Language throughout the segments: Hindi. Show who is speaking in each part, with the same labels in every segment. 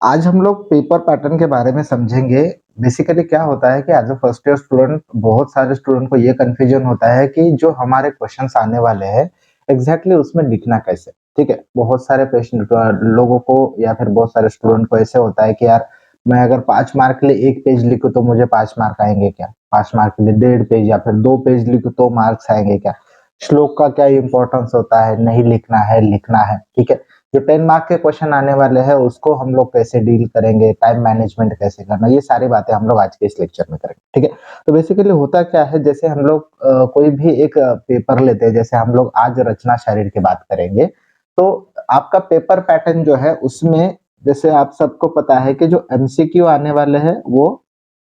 Speaker 1: आज हम लोग पेपर पैटर्न के बारे में समझेंगे। बेसिकली क्या होता है कि as a first year student बहुत सारे स्टूडेंट को ये कन्फ्यूजन होता है कि जो हमारे क्वेश्चन्स आने वाले हैं, एग्ज़ैक्टली उसमें लिखना कैसे? ठीक है? बहुत सारे पेशेंट लोगों को या फिर बहुत सारे स्टूडेंट को ऐसे होता है कि यार मैं अगर 5 मार्क के लिए 1 पेज लिखूँ तो मुझे 5 मार्क आएँगे क्या? 5 मार्क के लिए डेढ़ पेज या फिर 2 पेज लिखूँ तो मार्क्स आएँगे क्या? श्लोक का क्या इम्पोर्टेंस होता है? नहीं लिखना है, लिखना है, ठीक है? जो 10 मार्क के क्वेश्चन आने वाले हैं उसको हम लोग कैसे डील करेंगे, टाइम मैनेजमेंट कैसे करना, ये सारी बातें हम लोग आज के इस लेक्चर में करेंगे, ठीक है? तो बेसिकली होता क्या है जैसे हम लोग कोई भी एक पेपर लेते हैं, जैसे हम लोग आज रचना शरीर की बात करेंगे, तो आपका पेपर पैटर्न जो है उसमें जैसे आप सबको पता है कि जो एमसीक्यू आने वाले हैं वो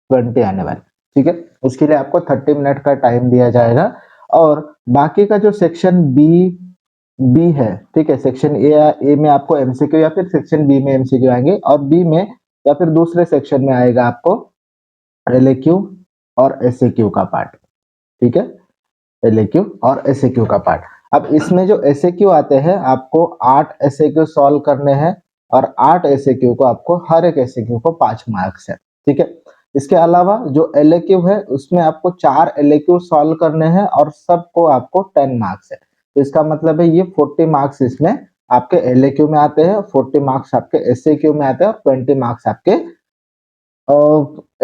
Speaker 1: 20 आने वाले हैं, ठीक है? उसके लिए आपको 30 मिनट का टाइम दिया जाएगा और बाकी का जो सेक्शन बी बी है, ठीक है? सेक्शन ए में आपको एमसीक्यू या फिर सेक्शन बी में एमसीक्यू आएँगे और बी में या फिर दूसरे सेक्शन में आएगा आपको एलएक्यू और एसएक्यू का पार्ट, ठीक है? एलएक्यू और एसएक्यू का पार्ट। अब इसमें जो एसएक्यू आते हैं, आपको 8 एसएक्यू सॉल्व करने हैं और 8 एसएक्यू को आपको हर एक एसएक्यू को 5 मार्क्स है, ठीक है? इसके अलावा जो एलएक्यू है, उसमें आपको 4 एलएक्यू सॉल्व करने हैं और सबको आपको 10 मार्क्स है। तो इसका मतलब है ये 40 मार्क्स इसमें आपके एलएक्यू में आते हैं, 40 मार्क्स आपके एसएक्यू में आते हैं और 20 मार्क्स आपके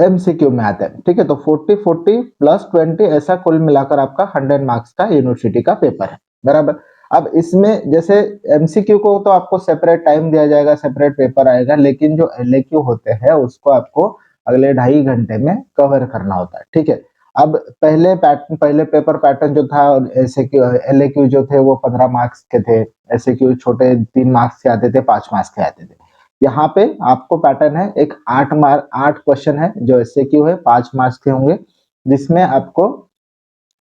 Speaker 1: एमसीक्यू में आते हैं, ठीक है? तो 40-40 प्लस 20 ऐसा कुल मिलाकर आपका 100 मार्क्स का यूनिवर्सिटी का पेपर है, बराबर? अब इसमें जैसे एमसीक्यू को तो आपको सेपरेट टाइम दिया जाएगा, सेपरेट पेपर आएगा, लेकिन जो एलएक्यू होते हैं उसको आपको अगले 2.5 घंटे में कवर करना होता है, ठीक है? अब पहले पेपर पैटर्न जो था एसएक्यू एलएक्यू जो थे वो 15 मार्क्स के थे, एसएक्यू छोटे 3 मार्क्स के आते थे, 5 मार्क्स के आते थे। यहाँ पे आपको पैटर्न है एक 8 क्वेश्चन है जो एसएक्यू है 5 मार्क्स के होंगे जिसमें आपको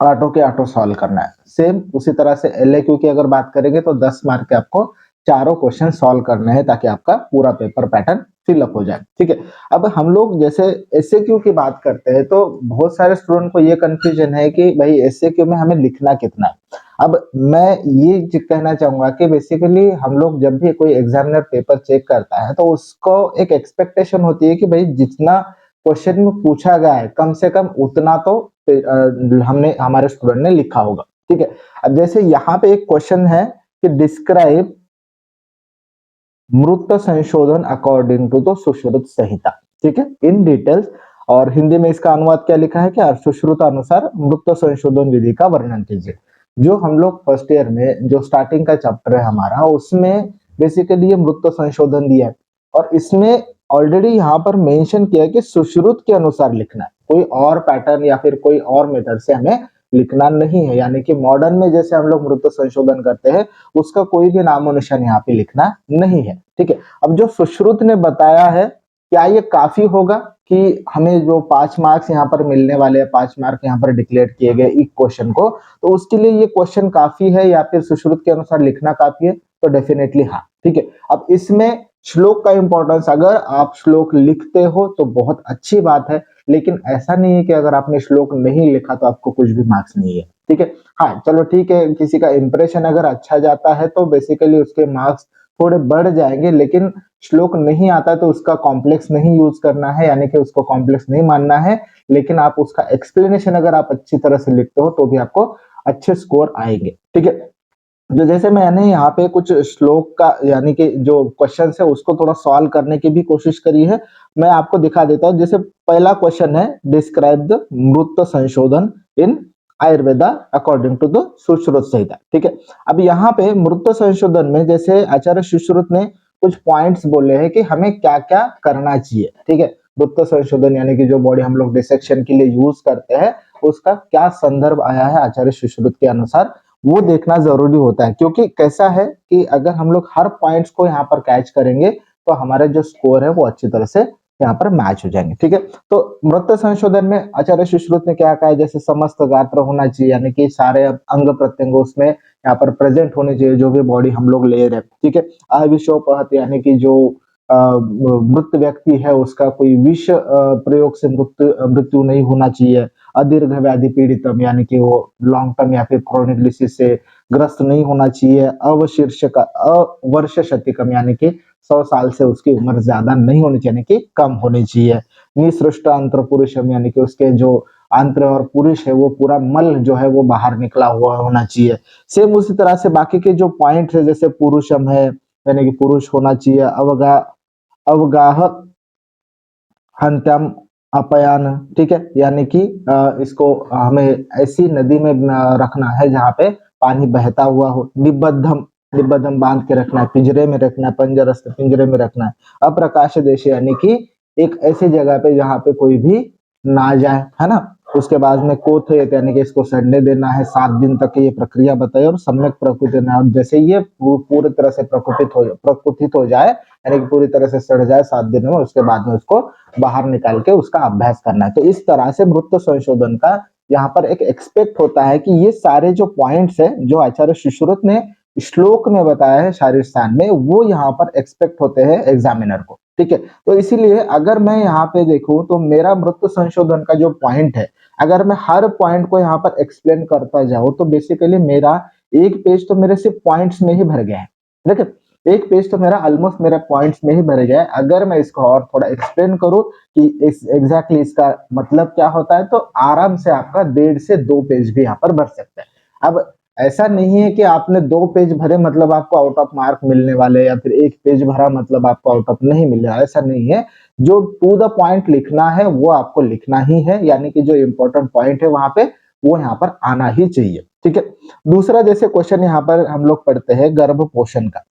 Speaker 1: ऑटो के ऑटो सॉल्व करना है। सेम उसी तरह से एलएक्यू की अगर बात करेंगे तो 10 मार्क के आपको चारों क्वेश्चन सॉल्व करने हैं ताकि आपका पूरा पेपर पैटर्न फिल अप हो जाए, ठीक है? अब हम लोग जैसे एसएक्यू की बात करते हैं तो बहुत सारे स्टूडेंट को ये कंफ्यूजन है कि भाई एसएक्यू में हमें लिखना कितना है। अब मैं ये कहना चाहूंगा कि बेसिकली हम लोग जब भी कोई एग्जामिनर पेपर चेक करता है तो उसको एक एक्सपेक्टेशन होती है कि भाई जितना क्वेश्चन में पूछा गया है कम से कम उतना तो हमने हमारे स्टूडेंट ने लिखा होगा, ठीक है? अब जैसे यहाँ पे एक क्वेश्चन है कि डिस्क्राइब मृत संशोधन according to the Sushruta Samhita, ठीक है? In details. और हिंदी में इसका अनुवाद क्या लिखा है कि सुश्रुत अनुसार मृत संशोधन विधि का वर्णन कीजिए। जो हम लोग फर्स्ट ईयर में जो स्टार्टिंग का चैप्टर है हमारा उसमें बेसिकली ये मृत संशोधन दिया है और इसमें ऑलरेडी यहाँ पर मेंशन किया है कि सुश्रुत के अनुसार लिखना है, कोई और पैटर्न या फिर कोई और मेथड से हमें लिखना नहीं है। यानी कि मॉडर्न में जैसे हम लोग मृत संशोधन करते हैं उसका कोई भी नामो निशान यहाँ पे लिखना नहीं है, ठीक है? अब जो सुश्रुत ने बताया है क्या ये काफी होगा कि हमें जो 5 मार्क्स यहाँ पर मिलने वाले हैं, 5 मार्क यहाँ पर डिक्लेयर किए गए एक क्वेश्चन को, तो उसके लिए ये क्वेश्चन काफी है या फिर सुश्रुत के अनुसार लिखना काफी है? तो डेफिनेटली हाँ, ठीक है? अब इसमें श्लोक का इंपॉर्टेंस, अगर आप श्लोक लिखते हो तो बहुत अच्छी बात है, लेकिन ऐसा नहीं है कि अगर आपने श्लोक नहीं लिखा तो आपको कुछ भी मार्क्स नहीं है, ठीक है? हाँ, चलो ठीक है, किसी का इंप्रेशन अगर अच्छा जाता है तो बेसिकली उसके मार्क्स थोड़े बढ़ जाएंगे, लेकिन श्लोक नहीं आता तो उसका कॉम्प्लेक्स नहीं यूज करना है, यानी कि उसको कॉम्प्लेक्स नहीं मानना है, लेकिन आप उसका एक्सप्लेनेशन अगर आप अच्छी तरह से लिखते हो तो भी आपको अच्छे स्कोर आएंगे, ठीक है? जो जैसे मैंने यहाँ पे कुछ श्लोक का यानी कि जो क्वेश्चन है उसको थोड़ा सॉल्व करने की भी कोशिश करी है, मैं आपको दिखा देता हूँ। जैसे पहला क्वेश्चन है describe the mrit sanshodhan in Ayurveda according to the Sushruta Samhita, ठीक है? अब यहाँ पे मृत संशोधन में जैसे आचार्य सुश्रुत ने कुछ पॉइंट्स बोले हैं कि हमें क्या क्या करना चाहिए, ठीक है? मृत संशोधन यानी कि जो बॉडी हम लोग डिसेक्शन के लिए यूज करते हैं उसका क्या संदर्भ आया है आचार्य सुश्रुत के अनुसार, वो देखना जरूरी होता है। क्योंकि कैसा है कि अगर हम लोग हर पॉइंट्स को यहाँ पर कैच करेंगे तो हमारे जो स्कोर है वो अच्छी तरह से यहाँ पर मैच हो जाएंगे, ठीक है? तो मृत संशोधन में आचार्य सुश्रुत ने क्या कहा है, जैसे समस्त गात्र होना चाहिए, यानी कि सारे अंग प्रत्यंग उसमें यहाँ पर प्रेजेंट होने चाहिए जो भी बॉडी हम लोग ले रहे हैं, ठीक है? अविशोपहत यानी कि जो मृत व्यक्ति है उसका कोई विष प्रयोग से मृत्यु नहीं होना चाहिए, अदीर्घ व्याधि पीड़ितम यानी कि वो लॉन्ग टर्म या फिर क्रोनिक डिसीज से ग्रस्त नहीं होना चाहिए, अवशीर्षक अवर्ष शतिकम यानी कि 100 साल से उसकी उम्र ज्यादा नहीं होनी चाहिए, यानी कि कम होनी चाहिए, निसृष्ट अंत्र पुरुषम यानी कि उसके जो अंत्र और पुरुष है वो पूरा मल जो है वो बाहर निकला हुआ होना चाहिए। सेम उसी तरह से बाकी के जो पॉइंट है जैसे पुरुषम है यानी कि पुरुष होना चाहिए, अवगाह हंत्यम अपयान, ठीक है, यानी कि इसको हमें ऐसी नदी में रखना है जहाँ पे पानी बहता हुआ हो, निबद्धम निबद्धम बांध के रखना है, पिंजरे में रखना है, पंजरस्थ पिंजरे में रखना है, अप्रकाश देश यानी कि एक ऐसी जगह पे जहाँ पे कोई भी ना जाए, है ना। उसके बाद में कोथेत यानी कि इसको सड़ने देना है, 7 दिन तक ये प्रक्रिया बताई और सम्यक प्रकुति देना है, और जैसे ये पूरी तरह से प्रकुपित हो जाए यानी कि पूरी तरह से सड़ जाए 7 दिन में, उसके बाद में उसको बाहर निकाल के उसका अभ्यास करना है। तो इस तरह से मृत्यु संशोधन का यहाँ पर एक एक्सपेक्ट होता है कि ये सारे जो पॉइंट्स है जो आचार्य सुश्रुत ने श्लोक में बताया है शारीर स्थान में, वो यहाँ पर एक्सपेक्ट होते हैं एग्जामिनर को, ठीक है। तो इसीलिए अगर मैं यहाँ पे देखूं तो मेरा मृत्यु संशोधन का जो पॉइंट है, अगर मैं हर पॉइंट को यहाँ पर एक्सप्लेन करता जाऊं तो बेसिकली मेरा एक पेज तो मेरे सिर्फ पॉइंट्स में ही भर गया है, देखिए एक पेज तो मेरा ऑलमोस्ट मेरा पॉइंट्स में ही भर गया है। अगर मैं इसको और थोड़ा एक्सप्लेन करूं कि एग्जैक्टली इसका मतलब क्या होता है तो आराम से आपका 1.5 से 2 पेज भी यहाँ पर भर सकते हैं। अब ऐसा नहीं है कि आपने 2 पेज भरे मतलब आपको आउट ऑफ मार्क मिलने वाले, या फिर 1 पेज भरा मतलब आपको आउट ऑफ नहीं मिल रहा, ऐसा नहीं है। जो टू द पॉइंट लिखना है वो आपको लिखना ही है, यानी कि जो इंपॉर्टेंट पॉइंट है वहां पे वो यहाँ पर आना ही चाहिए, ठीक है। दूसरा जैसे क्वेश्चन यहाँ पर हम लोग पढ़ते हैं गर्भ पोषण का,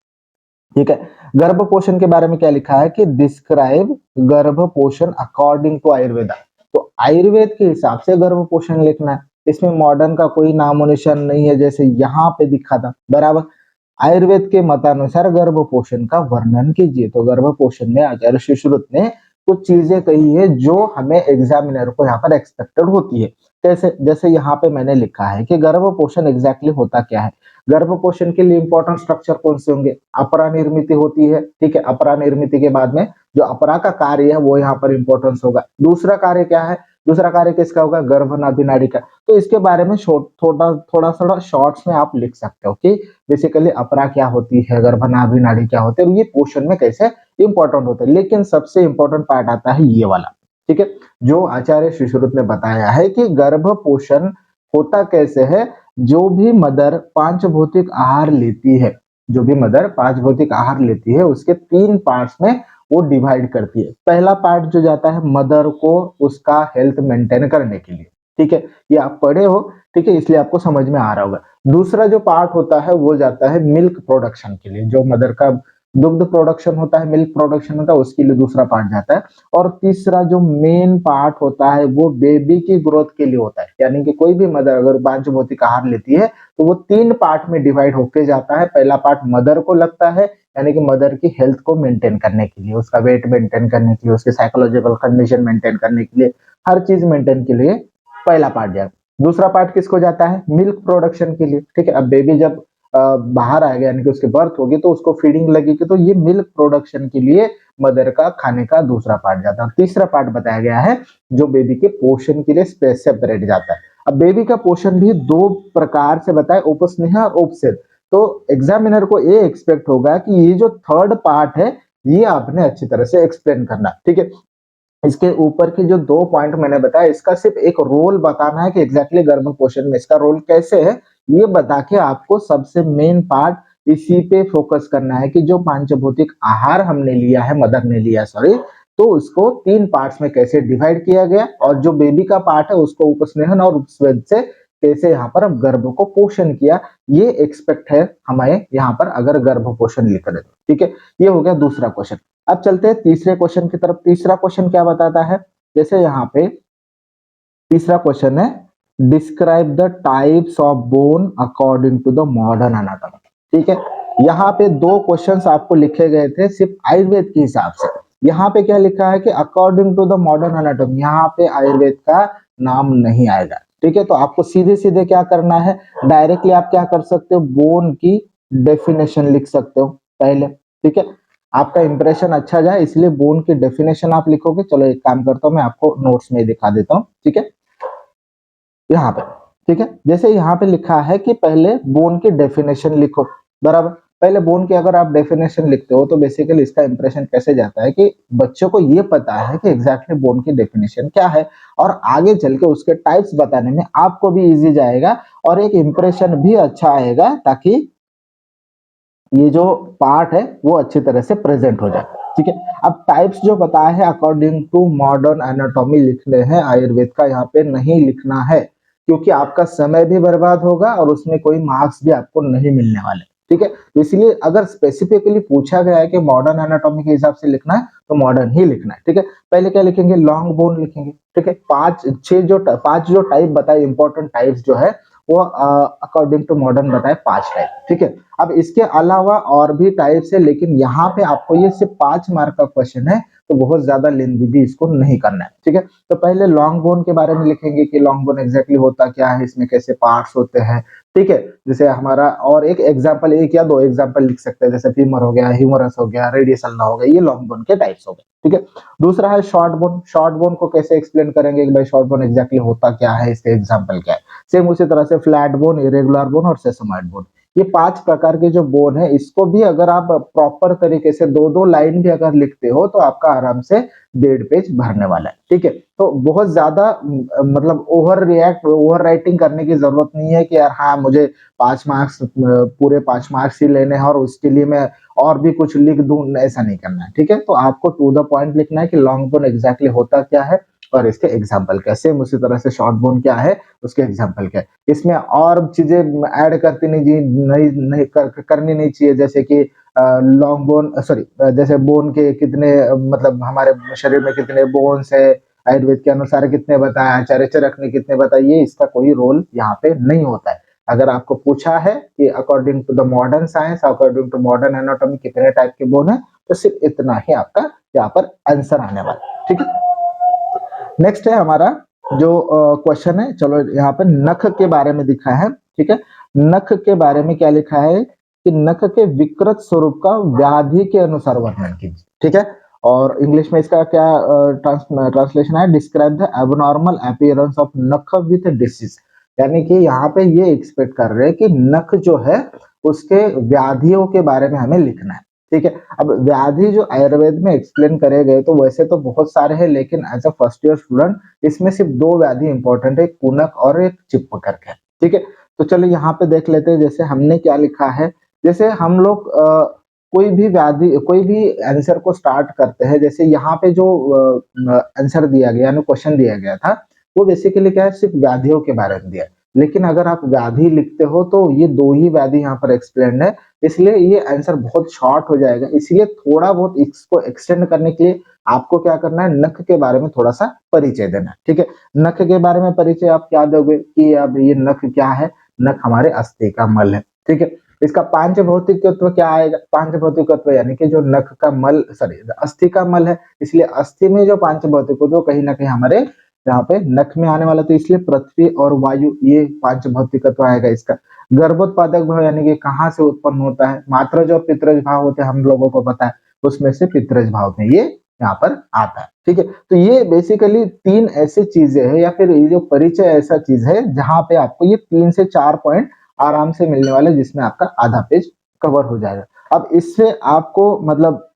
Speaker 1: ठीक है। गर्भ पोषण के बारे में क्या लिखा है कि डिस्क्राइब गर्भ पोषण अकॉर्डिंग टू आयुर्वेदा। तो आयुर्वेद के हिसाब से गर्भ पोषण लिखना है, इसमें मॉडर्न का कोई नामो निशान नहीं है जैसे यहाँ पे दिखा था, बराबर। आयुर्वेद के मतानुसार गर्भ पोषण का वर्णन कीजिए। तो गर्भ पोषण में आचार्य सुश्रुत ने कुछ चीजें कही है जो हमें एग्जामिनर को यहाँ पर एक्सपेक्टेड होती है। जैसे जैसे यहाँ पे मैंने लिखा है कि गर्भ पोषण एग्जैक्टली होता क्या है। गर्भ पोषण के लिए इंपॉर्टेंट स्ट्रक्चर कौन से होंगे, अपरा निर्मिति होती है, ठीक है। अपरा निर्मिति के बाद में जो अपरा का कार्य है वो यहाँ पर इंपॉर्टेंस होगा। दूसरा कार्य क्या है, दूसरा कार्य किसका होगा, गर्भनाभि नाड़ी का। तो इसके बारे में थोड़ा शॉर्ट्स में आप लिख सकते हो कि बेसिकली अपरा क्या होती है, गर्भनाभि नाड़ी क्या होते हैं, ये पोषण में कैसे इंपॉर्टेंट होते हैं। लेकिन सबसे इंपॉर्टेंट पार्ट आता है ये वाला, ठीक है, जो आचार्य सुश्रुत ने बताया है कि गर्भ पोषण होता कैसे है। जो भी मदर 5 भौतिक आहार लेती है, जो भी मदर 5 भौतिक आहार लेती है उसके 3 पार्ट्स में वो डिवाइड करती है। पहला पार्ट जो जाता है मदर को उसका हेल्थ मेंटेन करने के लिए, ठीक है, ये आप पढ़े हो, ठीक है, इसलिए आपको समझ में आ रहा होगा। दूसरा जो पार्ट होता है वो जाता है मिल्क प्रोडक्शन के लिए, जो मदर का दुग्ध प्रोडक्शन होता है, मिल्क प्रोडक्शन होता है, उसके लिए दूसरा पार्ट जाता है। और तीसरा जो मेन पार्ट होता है वो बेबी की ग्रोथ के लिए होता है, यानी कि कोई भी मदर अगर 5 भौतिक आहार लेती है तो वो 3 पार्ट में डिवाइड होके जाता है। पहला पार्ट मदर को लगता है, यानी कि मदर की हेल्थ को मेंटेन करने के लिए, उसका वेट मेंटेन करने के लिए, उसके साइकोलॉजिकल कंडीशन मेंटेन करने के लिए, हर चीज मेंटेन के लिए पहला पार्ट जाता है। दूसरा पार्ट किसको जाता है, मिल्क प्रोडक्शन के लिए, ठीक है। अब बेबी जब बाहर आएगा यानी कि उसकी बर्थ होगी तो उसको फीडिंग लगेगी, तो ये मिल्क प्रोडक्शन के लिए मदर का खाने का दूसरा पार्ट जाता है। तीसरा पार्ट बताया गया है जो बेबी के पोषण के लिए सेपरेट जाता है। अब बेबी का पोषण भी 2 प्रकार से बताए, उपस्नेह और उपसेद। तो एग्जामिनर को ये एक्सपेक्ट होगा कि ये जो थर्ड पार्ट है ये आपने अच्छी तरह से एक्सप्लेन करना, ठीक है। इसके ऊपर के जो 2 पॉइंट मैंने बताया इसका सिर्फ एक रोल बताना है कि एग्जैक्टली गर्भ पोषण में इसका रोल कैसे है, ये बता के आपको सबसे मेन पार्ट इसी पे फोकस करना है कि जो पंचभौतिक आहार हमने लिया है, मदर ने लिया सॉरी, तो उसको 3 पार्ट्स में कैसे डिवाइड किया गया, और जो बेबी का पार्ट है उसको उपस्नेहन और उपस्वेद से कैसे यहाँ पर गर्भ को पोषण किया, ये एक्सपेक्ट है हमें यहाँ पर अगर गर्भ पोषण लिख रहे, ठीक है। ये हो गया दूसरा क्वेश्चन। अब चलते हैं तीसरे क्वेश्चन की तरफ। तीसरा क्वेश्चन क्या बताता है, जैसे यहाँ पे तीसरा क्वेश्चन है describe the types of bone according to the modern anatomy, ठीक है। यहाँ पे 2 क्वेश्चंस आपको लिखे गए थे सिर्फ आयुर्वेद के हिसाब से। यहाँ पे क्या लिखा है कि according to the modern anatomy, यहाँ पे आयुर्वेद का नाम नहीं आएगा, ठीक है। तो आपको सीधे सीधे क्या करना है, डायरेक्टली आप क्या कर सकते हो, बोन की डेफिनेशन लिख सकते हो पहले, ठीक है। आपका इंप्रेशन अच्छा जाए, इसलिए बोन की डेफिनेशन आप लिखोगे। चलो एक काम करता हूँ, मैं आपको नोट्स में ही दिखा देता हूँ, ठीक है, यहाँ पे, ठीक है। जैसे यहाँ पे लिखा है कि पहले बोन की डेफिनेशन लिखो, बराबर। पहले बोन की अगर आप डेफिनेशन लिखते हो तो बेसिकली इसका इंप्रेशन कैसे जाता है कि बच्चों को ये पता है कि एग्जैक्टली बोन की डेफिनेशन क्या है, और आगे चल के उसके टाइप्स बताने में आपको भी इजी जाएगा और एक इंप्रेशन भी अच्छा आएगा, ताकि ये जो पार्ट है वो अच्छी तरह से प्रेजेंट हो जाए, ठीक है। अब टाइप्स जो बताया है अकॉर्डिंग टू मॉडर्न एनाटॉमी लिखने हैं, आयुर्वेद का यहाँ पे नहीं लिखना है, क्योंकि आपका समय भी बर्बाद होगा और उसमें कोई मार्क्स भी आपको नहीं मिलने वाले, ठीक है। तो इसलिए अगर स्पेसिफिकली पूछा गया है कि मॉडर्न एनाटॉमी के हिसाब से लिखना है तो मॉडर्न ही लिखना है, ठीक है। पहले क्या लिखेंगे, लॉन्ग बोन लिखेंगे, ठीक है। पांच जो टाइप बताए, इंपॉर्टेंट टाइप्स जो है वो अकॉर्डिंग टू मॉडर्न बताए 5 टाइप, ठीक है। अब इसके अलावा और भी टाइप्स है, लेकिन यहाँ पे आपको ये सिर्फ 5 मार्क का क्वेश्चन है, तो बहुत ज्यादा लेंदी भी इसको नहीं करना है, ठीक है। तो पहले लॉन्ग बोन के बारे में लिखेंगे कि लॉन्ग बोन एग्जैक्टली होता क्या है, इसमें कैसे पार्ट्स होते हैं, ठीक है। जैसे हमारा और एक एग्जाम्पल, एक या दो एग्जाम्पल लिख सकते हैं, जैसे फीमर हो गया, ह्यूमरस हो गया, रेडियस अल्ना हो गया, ये लॉन्ग बोन के टाइप्स हो गए, ठीक है। दूसरा है शॉर्ट बोन। शॉर्ट बोन को कैसे एक्सप्लेन करेंगे कि भाई शॉर्ट बोन एग्जैक्टली होता क्या है, इसके एग्जाम्पल क्या है। सेम उसी तरह से फ्लैट बोन, इरेगुलर बोन और सेसमोइड बोन, ये 5 प्रकार के जो बोन है, इसको भी अगर आप प्रॉपर तरीके से 2-2 लाइन भी अगर लिखते हो तो आपका आराम से 1.5 पेज भरने वाला है, ठीक है। तो बहुत ज्यादा मतलब ओवर राइटिंग करने की जरूरत नहीं है कि यार हाँ मुझे 5 मार्क्स, पूरे 5 मार्क्स ही लेने हैं और उसके लिए मैं और भी कुछ लिख दूं, ऐसा नहीं करना है, ठीक है। तो आपको टू द पॉइंट लिखना है कि लॉन्ग बोन एग्जैक्टली होता क्या है और इसके एग्जाम्पल क्या है। सेम उसी तरह से शॉर्ट बोन क्या है, उसके एग्जाम्पल क्या है। इसमें और चीजें ऐड करती करनी नहीं चाहिए, जैसे कि लॉन्ग बोन, सॉरी, जैसे बोन के कितने मतलब हमारे शरीर में कितने बोन्स है, आयुर्वेद के अनुसार कितने बताया, चरित्र रखने कितने बताए, ये इसका कोई रोल यहाँ पे नहीं होता है। अगर आपको पूछा है कि according to the modern science, according to modern anatomy कितने टाइप के बोन है, तो सिर्फ इतना ही आपका यहाँ पर आंसर आने वाला है, ठीक है। नेक्स्ट है हमारा जो क्वेश्चन है, चलो यहाँ पे नख के बारे में दिखा है, ठीक है। नख के बारे में क्या लिखा है कि नख के विकृत स्वरूप का व्याधि के अनुसार वर्णन कीजिए, ठीक है। और इंग्लिश में इसका क्या ट्रांसलेशन है, describe the abnormal appearance of नख विथ डिसीज। यानी कि यहाँ पे ये एक्सपेक्ट कर रहे हैं कि नख जो है उसके व्याधियों के बारे में हमें लिखना है, ठीक है। अब व्याधि जो आयुर्वेद में एक्सप्लेन करे गए तो वैसे तो बहुत सारे हैं, लेकिन as a first year student इसमें सिर्फ 2 व्याधि इंपॉर्टेंट है, कुनक और एक चिप करके, ठीक है। तो चलो यहाँ पे देख लेते हैं, जैसे हमने क्या लिखा है। जैसे हम लोग कोई भी व्याधि, कोई भी आंसर को स्टार्ट करते हैं, जैसे यहाँ पे जो आंसर दिया गया, क्वेश्चन दिया गया था, वो बेसिकली क्या है, सिर्फ व्याधियों के बारे में दिया है। लेकिन अगर आप व्याधि लिखते हो तो ये 2 ही व्याधि यहाँ पर एक्सप्लेन है, इसलिए ये आंसर बहुत शॉर्ट हो जाएगा। इसलिए थोड़ा बहुत इसको एक्सटेंड करने के लिए आपको क्या करना है, नख के बारे में थोड़ा सा परिचय देना है, ठीक है। नख के बारे में परिचय आप क्या दोगे कि अब ये नख क्या है, नख हमारे अस्थि का मल है, ठीक है। इसका पांच भौतिक तत्व क्या आएगा, पांच भौतिक तत्व यानी कि जो नख का मल, सॉरी अस्थि का मल है, इसलिए अस्थि में जो पांच भौतिक तत्व कहीं ना कहीं हमारे यहाँ पे नख में आने वाला, तो इसलिए पृथ्वी और वायु, ये पांच भौतिक तत्व आएगा इसका। गर्भोत्पादक भाव यानी कि कहाँ से उत्पन्न होता है, मात्रज और पितरज भाव होते हैं, हम लोगों को पता है, उसमें से पितरज भाव में ये यहाँ पर आता है, ठीक है। तो ये बेसिकली 3 ऐसी चीजें हैं, या फिर ये जो परिचय ऐसा चीज है जहां पे आपको ये 3 से 4 पॉइंट आराम से मिलने वाले, जिसमें आपका आधा पेज कवर हो जाएगा। अब इससे आपको मतलब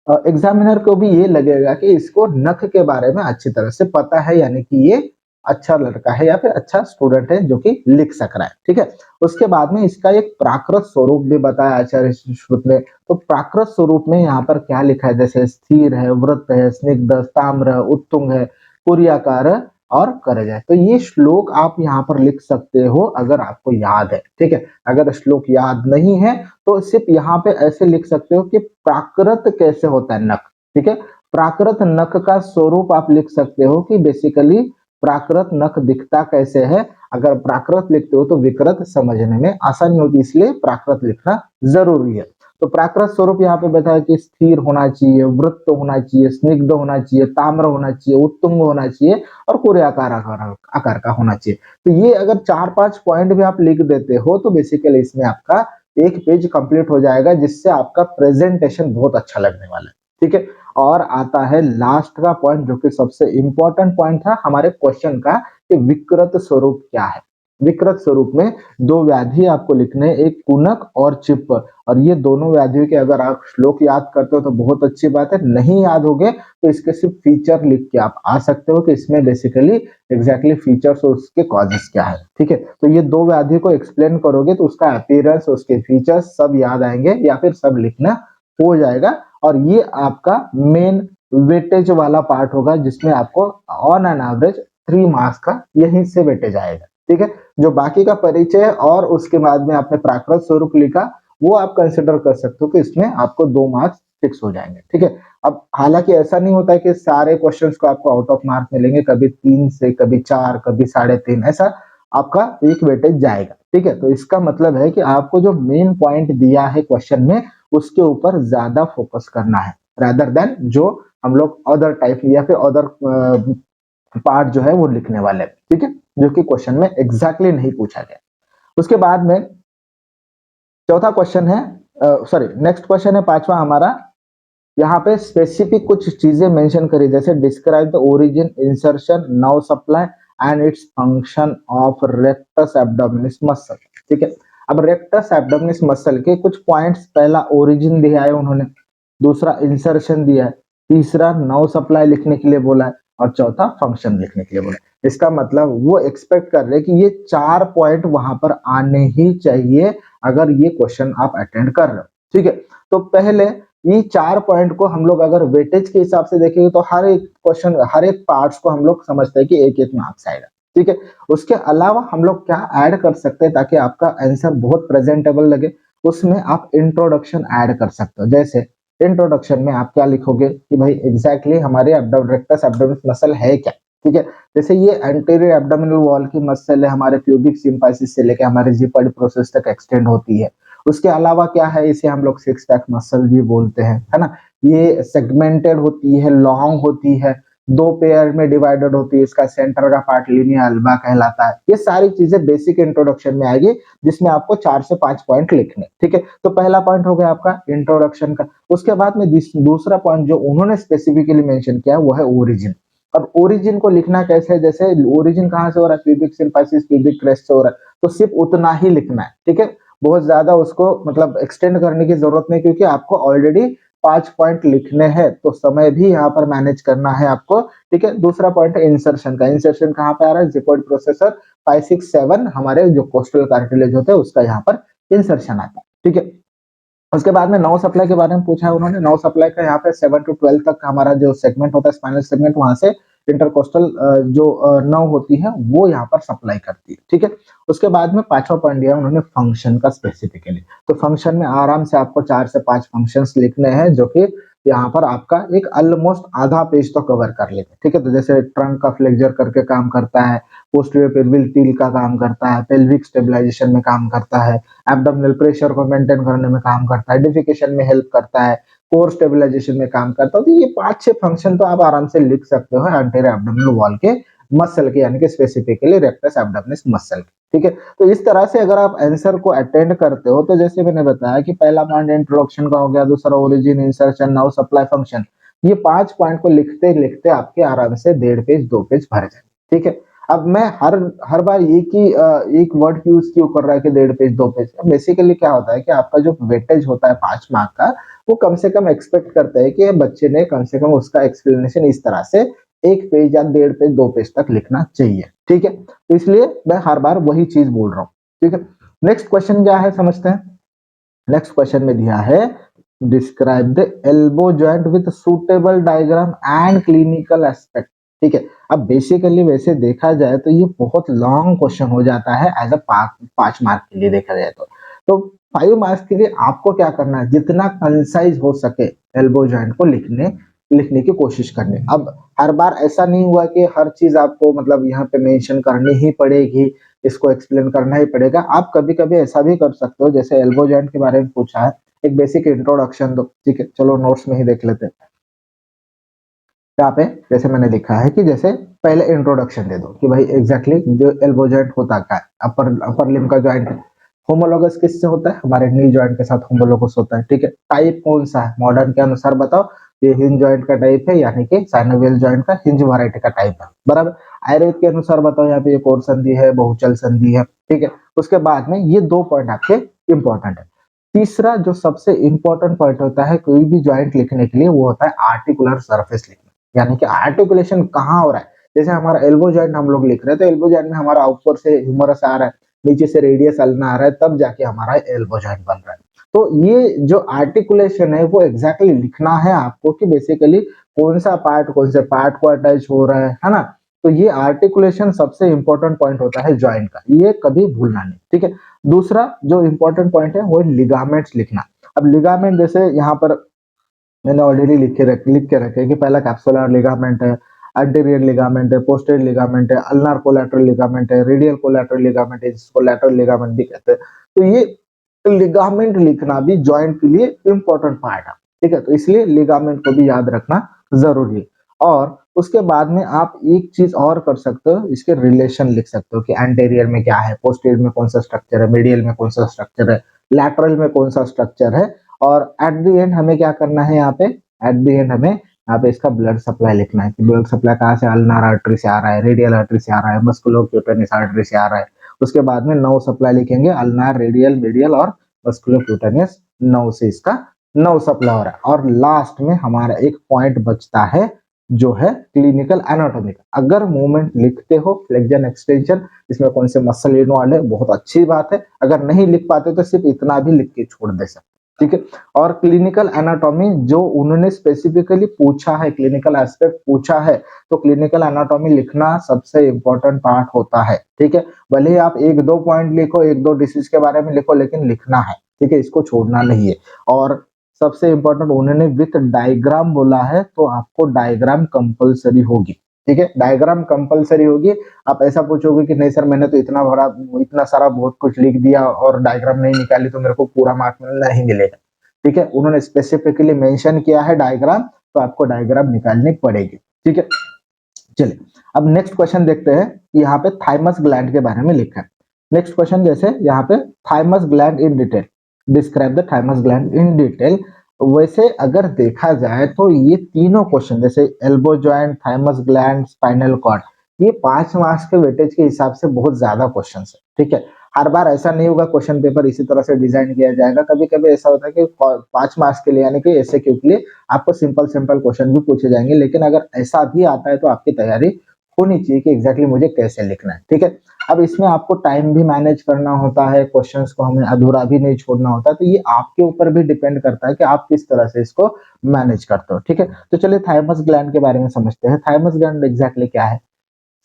Speaker 1: एग्जामिनर को भी ये लगेगा कि इसको नख के बारे में अच्छी तरह से पता है, यानी कि ये अच्छा लड़का है या फिर अच्छा स्टूडेंट है जो कि लिख सक रहा है, ठीक है। उसके बाद में इसका एक प्राकृत स्वरूप भी बताया आचार्य श्रुत ने। तो प्राकृत स्वरूप में यहाँ पर क्या लिखा है, जैसे स्थिर है, वृत्त है, स्निग्ध, ताम्र, उत्तुंग है, कुर्याकार और करज है। तो ये श्लोक आप यहाँ पर लिख सकते हो अगर आपको याद है, ठीक है। अगर श्लोक याद नहीं है तो सिर्फ यहाँ पे ऐसे लिख सकते हो कि प्राकृत कैसे होता है नख, ठीक है। प्राकृत नख का स्वरूप आप लिख सकते हो कि बेसिकली प्राकृत नख दिखता कैसे है। अगर प्राकृत लिखते हो तो विकृत समझने में आसानी होती है, इसलिए प्राकृत लिखना जरूरी है। तो प्राकृत स्वरूप यहाँ पे बताया कि स्थिर होना चाहिए, वृत्त होना चाहिए, स्निग्ध होना चाहिए, ताम्र होना चाहिए, उत्तुंग होना चाहिए और कोरे आकार का होना चाहिए। तो ये अगर 4-5 पॉइंट भी आप लिख देते हो तो बेसिकली इसमें आपका एक पेज कंप्लीट हो जाएगा, जिससे आपका प्रेजेंटेशन बहुत अच्छा लगने वाला है, ठीक है। और आता है लास्ट का पॉइंट, जो कि सबसे इंपॉर्टेंट पॉइंट था हमारे क्वेश्चन का, कि विकृत स्वरूप क्या है। विकृत स्वरूप में दो व्याधि आपको लिखने हैं, एक कुनक और चिप, और ये दोनों व्याधियों के अगर आप श्लोक याद करते हो तो बहुत अच्छी बात है, नहीं याद होगे तो इसके सिर्फ फीचर लिख के आप आ सकते हो कि इसमें बेसिकली एग्जैक्टली फीचर्स और उसके कॉजेस क्या है, ठीक है। तो ये दो व्याधि को एक्सप्लेन करोगे तो उसका अपीयरेंस, उसके फीचर्स सब याद आएंगे, या फिर सब लिखना हो जाएगा। और ये आपका मेन वेटेज वाला पार्ट होगा, जिसमें आपको ऑन एन एवरेज 3 मार्क्स का यहीं से वेटेज आएगा, ठीक है। जो बाकी का परिचय और उसके बाद में आपने प्राकृत स्वरूप लिखा, वो आप कंसिडर कर सकते हो कि इसमें आपको 2 मार्क्स फिक्स हो जाएंगे, ठीक है। अब हालांकि ऐसा नहीं होता है कि सारे क्वेश्चंस को आपको आउट ऑफ मार्क मिलेंगे, कभी 3 से, कभी 4, कभी 3.5, ऐसा आपका एक वेटेज जाएगा, ठीक है। तो इसका मतलब है कि आपको जो मेन पॉइंट दिया है क्वेश्चन में, उसके ऊपर ज्यादा फोकस करना है, रादर देन जो हम लोग अदर टाइप या फिर अदर पार्ट जो है वो लिखने वाले, ठीक है, जो कि क्वेश्चन में एग्जैक्टली नहीं पूछा गया। उसके बाद में चौथा क्वेश्चन है, सॉरी नेक्स्ट क्वेश्चन है पांचवा हमारा। यहाँ पे स्पेसिफिक कुछ चीजें मेंशन करी, जैसे describe the origin, insertion, now supply and its function of rectus abdominis muscle, ठीक है। अब रेक्टस एब्डोमिनिस मसल के कुछ पॉइंट्स, पहला ओरिजिन दिया है उन्होंने, दूसरा इंसर्शन दिया है, तीसरा नाउ सप्लाई लिखने के लिए बोला है, और चौथा फंक्शन लिखने के लिए बोला है। इसका मतलब वो एक्सपेक्ट कर रहे हैं कि ये 4 पॉइंट वहां पर आने ही चाहिए अगर ये क्वेश्चन आप अटेंड कर रहे हो, ठीक है। तो पहले ये 4 पॉइंट को हम लोग अगर वेटेज के हिसाब से देखेंगे तो हर एक क्वेश्चन, हर एक पार्ट्स को हम लोग समझते हैं कि एक एक मार्क्स आएगा, ठीक है। उसके अलावा हम लोग क्या ऐड कर सकते हैं ताकि आपका आंसर बहुत प्रेजेंटेबल लगे, उसमें आप इंट्रोडक्शन ऐड कर सकते हो। जैसे इंट्रोडक्शन में आप क्या लिखोगे कि भाई एग्जैक्टली हमारे रेक्टस एब्डोमिनल मसल है क्या, ठीक है। जैसे ये एंटीरियर एब्डोमिनल वॉल की मसल है, हमारे प्यूबिक सिम्फाइसिस से लेकर हमारे जिपर्ड प्रोसेस तक एक्सटेंड होती है। उसके अलावा क्या है, इसे हम लोग सिक्स पैक मसल भी बोलते हैं, है ना। ये सेगमेंटेड होती है, लॉन्ग होती है, 2 पेयर में डिवाइडेड होती है, इसका सेंटर का पार्ट लिनिया अल्बा कहलाता है। ये सारी चीजें बेसिक इंट्रोडक्शन में आएगी, जिसमें आपको 4 से 5 पॉइंट लिखने, ठीक है। तो पहला पॉइंट हो गया आपका इंट्रोडक्शन का। उसके बाद में दूसरा पॉइंट जो उन्होंने स्पेसिफिकली मेंशन किया वो है ओरिजिन। अब ओरिजिन को लिखना कैसे है, जैसे ओरिजिन कहाँ से हो रहा है, प्यूबिक सिम्फाइसिस, प्यूबिक क्रेस्ट से हो रहा है, तो सिर्फ उतना ही लिखना है, ठीक है। बहुत ज्यादा उसको मतलब एक्सटेंड करने की जरूरत नहीं, क्योंकि आपको ऑलरेडी 5 पॉइंट लिखने हैं, तो समय भी यहाँ पर मैनेज करना है आपको, ठीक है। दूसरा पॉइंट है इंसर्शन का। इंसर्शन कहाँ पे आ रहा है, जिपॉइड प्रोसेसर 5, 6, 7 हमारे जो कोस्टल कार्टिलेज होते हैं उसका यहाँ पर इंसर्शन आता है, ठीक है। उसके बाद में नौ सप्लाई के बारे में पूछा है उन्होंने। नौ सप्लाई का यहाँ पे 7 to 12 तक हमारा जो सेगमेंट होता है, स्पाइनल सेगमेंट, वहां से इंटरकोस्टल जो नौ होती है वो यहाँ पर सप्लाई करती है, ठीक है। उसके बाद में पांचवा पॉइंट दिया उन्होंने फंक्शन का स्पेसिफिकली। तो फंक्शन में आराम से आपको 4 से 5 फंक्शंस लिखने हैं, जो कि यहाँ पर आपका एक ऑलमोस्ट आधा पेज तो कवर कर लेते हैं, ठीक है। तो जैसे ट्रंक का फ्लेक्चर करके काम करता है, पोस्टीरियर पेल्विल टील का काम करता है, पेल्विक स्टेबलाइजेशन में काम करता है, एब्डोमिनल प्रेशर को मेंटेन करने में काम करता है, डिफिकेशन में हेल्प करता है, कोर स्टेबलाइजेशन में काम करता है। तो ये 5-6 फंक्शन तो आप आराम से लिख सकते हो एंटीरियर एब्डोमिनल वॉल के मसल के, यानी कि स्पेसिफिकली रेक्टस एब्डोमिनिस मसल के, ठीक है। तो इस तरह से अगर आप आंसर को अटेंड करते हो, तो जैसे मैंने बताया कि पहला पॉइंट इंट्रोडक्शन का हो गया, दूसरा origin, insertion, now supply, function, ये 5 पॉइंट को लिखते लिखते आपके आराम से 1.5 पेज 2 पेज भर जाए, ठीक है। अब मैं हर हर बार एक वर्ड यूज क्यों कर रहा है कि 1.5 पेज 2 पेज, बेसिकली क्या होता है कि आपका जो वेटेज होता है 5 मार्क का, वो कम से कम एक्सपेक्ट करता है कि बच्चे ने कम से कम उसका एक्सप्लेनेशन इस तरह से 1 पेज या 1.5 पेज 2 पेज तक लिखना चाहिए, ठीक है। तो इसलिए मैं हर बार वही चीज बोल रहा हूँ, ठीक है। नेक्स्ट क्वेश्चन क्या है समझते हैं। नेक्स्ट क्वेश्चन में दिया है describe the elbow joint with suitable diagram and clinical aspect, ठीक है। अब बेसिकली वैसे देखा जाए तो ये बहुत लॉन्ग क्वेश्चन हो जाता है एज अ 5 मार्क के लिए देखा जाए तो 5 मार्क्स के लिए आपको क्या करना है, जितना कंसाइज हो सके एल्बो जॉइंट को लिखने की कोशिश करनी। अब हर बार ऐसा नहीं हुआ कि हर चीज आपको मतलब यहाँ पे मेंशन करनी ही पड़ेगी, इसको एक्सप्लेन करना ही पड़ेगा। आप कभी कभी ऐसा भी कर सकते हो, जैसे एल्बो जॉइंट के बारे में पूछा है, एक बेसिक इंट्रोडक्शन दो, ठीक है। चलो नोट्स में ही देख लेते हैं। यहाँ पे जैसे मैंने लिखा है कि जैसे पहले इंट्रोडक्शन दे दो कि भाई एग्जैक्टली जो एल्बो जॉइंट होता क्या है, अपर लिम्ब का जॉइंट है। होमोलॉगस किससे होता है, हमारे नी जॉइंट के साथ होमोलॉगस होता है, ठीक है। टाइप कौन सा है, मॉडर्न के अनुसार बताओ, ये हिंज जॉइंट का टाइप है, यानी कि साइनोवियल जॉइंट का हिंज वैरायटी का टाइप है, बराबर। आयुर्वेद के अनुसार बताओ, यहाँ पे एक और संधि है, बहुचल संधि है, ठीक है। उसके बाद में ये 2 पॉइंट आपके इंपॉर्टेंट है। तीसरा जो सबसे इंपॉर्टेंट पॉइंट होता है कोई भी जॉइंट लिखने के लिए, वो होता है आर्टिकुलर सरफेस लिखना, यानी कि आर्टिकुलेशन कहाँ हो रहा है। जैसे हमारा एल्बो जॉइंट हम लोग लिख रहे हैं, तो एल्बो जॉइंट में हमारा ऊपर से ह्यूमरस आ रहा है, नीचे से रेडियस अल्ना आ रहा है, तब जाके हमारा एल्बो जॉइंट बन रहा है। तो ये जो आर्टिकुलेशन है वो एग्जैक्टली लिखना है आपको, कि बेसिकली कौन सा पार्ट कौन से पार्ट को अटैच हो रहा है ना। तो ये आर्टिकुलेशन सबसे इंपॉर्टेंट पॉइंट होता है जॉइंट का, ये कभी भूलना नहीं, ठीक है। दूसरा जो इंपॉर्टेंट पॉइंट है वो है लिगामेंट्स लिखना। अब लिगामेंट जैसे यहाँ पर मैंने ऑलरेडी लिख के रखे कि पहला कैप्सुलर लिगामेंट है, एंटीरियर लिगामेंट है, पोस्टीरियर लिगामेंट है, अल्नार कोलैटरल लिगामेंट है, रेडियल कोलैटरल लिगामेंट है, जिसको लैटरल लिगामेंट भी कहते हैं। तो ये लिगामेंट लिखना भी जॉइंट के लिए इंपॉर्टेंट पार्ट है, ठीक है। तो इसलिए लिगामेंट को भी याद रखना जरूरी है। और उसके बाद में आप एक चीज और कर सकते हो, इसके रिलेशन लिख सकते हो कि एंटीरियर में क्या है, पोस्टीरियर में कौन सा स्ट्रक्चर है, मीडियल में कौन सा स्ट्रक्चर है, लैटरल में कौन सा स्ट्रक्चर है। और एट द एंड हमें क्या करना है, यहाँ पे एट द एंड हमें यहाँ पे इसका ब्लड सप्लाई लिखना है कि ब्लड सप्लाई कहाँ से, अल्नार आर्टरी से आ रहा है, रेडियल आर्टरी से आ रहा है, मस्कुलोक्यूटेनियस आर्टरी से आ रहा है। उसके बाद में नर्व सप्लाई लिखेंगे, अल्नार, रेडियल, मीडियल और मस्कुलोक्यूटेनियस नर्व से इसका नर्व सप्लाई हो रहा है। और लास्ट में हमारा एक पॉइंट बचता है जो है क्लिनिकल एनाटॉमी का। अगर मूवमेंट लिखते हो, फ्लेक्शन एक्सटेंशन, इसमें कौन से मसल इन्वॉल्व है, बहुत अच्छी बात है। अगर नहीं लिख पाते तो सिर्फ इतना भी लिख के छोड़ दे सकते, ठीक है। और क्लिनिकल एनाटॉमी जो उन्होंने स्पेसिफिकली पूछा है, क्लिनिकल एस्पेक्ट पूछा है, तो क्लिनिकल एनाटॉमी लिखना सबसे इंपॉर्टेंट पार्ट होता है, ठीक है। भले ही आप 1-2 पॉइंट लिखो, 1-2 डिसीज के बारे में लिखो, लेकिन लिखना है, ठीक है, इसको छोड़ना नहीं है। और सबसे इंपॉर्टेंट उन्होंने विथ डायग्राम बोला है, तो आपको डायग्राम कंपलसरी होगी, ठीक है। डायग्राम कंपलसरी होगी। आप ऐसा पूछोगे कि नहीं सर मैंने तो इतना सारा बहुत कुछ लिख दिया और डायग्राम नहीं निकाली, तो मेरे को पूरा मार्क नहीं मिलेगा, ठीक है। उन्होंने स्पेसिफिकली मेंशन किया है डायग्राम, तो आपको डायग्राम निकालनी पड़ेगी, ठीक है। चलिए अब नेक्स्ट क्वेश्चन देखते हैं। यहाँ पे थाइमस ग्लैंड के बारे में लिखा है। नेक्स्ट क्वेश्चन जैसे यहाँ पे thymus gland in detail, describe the thymus gland in detail. वैसे अगर देखा जाए तो ये तीनों क्वेश्चन जैसे elbow joint, thymus gland, spinal cord, ये 5 मार्क्स के वेटेज के हिसाब से बहुत ज्यादा क्वेश्चन है, ठीक है। हर बार ऐसा नहीं होगा क्वेश्चन पेपर इसी तरह से डिजाइन किया जाएगा, कभी कभी ऐसा होता है कि 5 मार्क्स के लिए यानी कि ऐसे के लिए आपको सिंपल सिंपल क्वेश्चन भी पूछे जाएंगे। लेकिन अगर ऐसा भी आता है तो आपकी तैयारी होनी चाहिए कि एग्जैक्टली मुझे कैसे लिखना है, ठीक है। अब इसमें आपको टाइम भी मैनेज करना होता है, क्वेश्चंस को हमें अधूरा भी नहीं छोड़ना होता, तो ये आपके ऊपर भी डिपेंड करता है कि आप किस तरह से इसको मैनेज करते हो, ठीक है। तो चलिए थाइमस ग्लैंड के बारे में समझते हैं। थाइमस ग्लैंड एग्जैक्टली क्या है,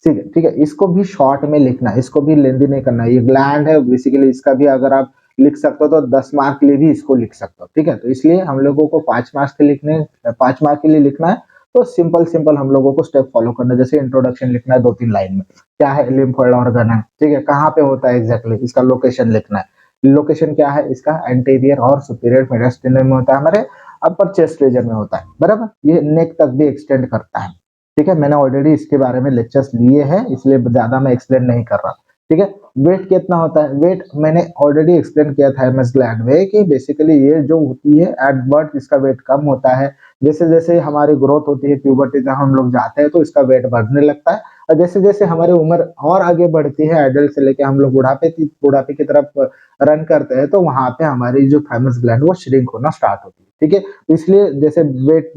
Speaker 1: ठीक है, ठीक है। इसको भी शॉर्ट में लिखना है, इसको भी लेंदी नहीं करना है। ये ग्लैंड है बेसिकली, इसका भी अगर आप लिख सकते हो तो 10 मार्क के लिए भी इसको लिख सकते हो, ठीक है। तो इसलिए हम लोगों को 5 मार्क्स के लिखने 5 मार्क के लिए लिखना है, तो सिंपल सिंपल हम लोगों को स्टेप फॉलो करना है। जैसे इंट्रोडक्शन लिखना है 2-3 लाइन में, क्या है लिम्फोइड ऑर्गन है, ठीक है, कहाँ पे होता है एग्जैक्टली, इसका लोकेशन लिखना है। लोकेशन क्या है इसका, एंटीरियर और सुपीरियर मेडिस्टेरियम में होता है, हमारे अपर चेस्ट रीजन में होता है, बराबर। ये नेक तक भी एक्सटेंड करता है, ठीक है। मैंने ऑलरेडी इसके बारे में लेक्चर्स लिए हैं, इसलिए ज्यादा मैं एक्सप्लेन नहीं कर रहा, ठीक है। वेट कितना होता है, वेट मैंने ऑलरेडी एक्सप्लेन किया था थाइमस ग्लैंड में कि बेसिकली ये जो होती है एट बर्थ इसका वेट कम होता है। जैसे जैसे हमारी ग्रोथ होती है, प्यूबर्टी तक हम लोग जाते हैं, तो इसका वेट बढ़ने लगता है। और जैसे जैसे हमारी उम्र और आगे बढ़ती है, एडल्ट से लेके हम लोग बुढ़ापे की तरफ रन करते हैं, तो वहां पे हमारी जो थाइमस ग्लैंड वो श्रिंक होना स्टार्ट होती है, ठीक है। तो इसलिए जैसे वेट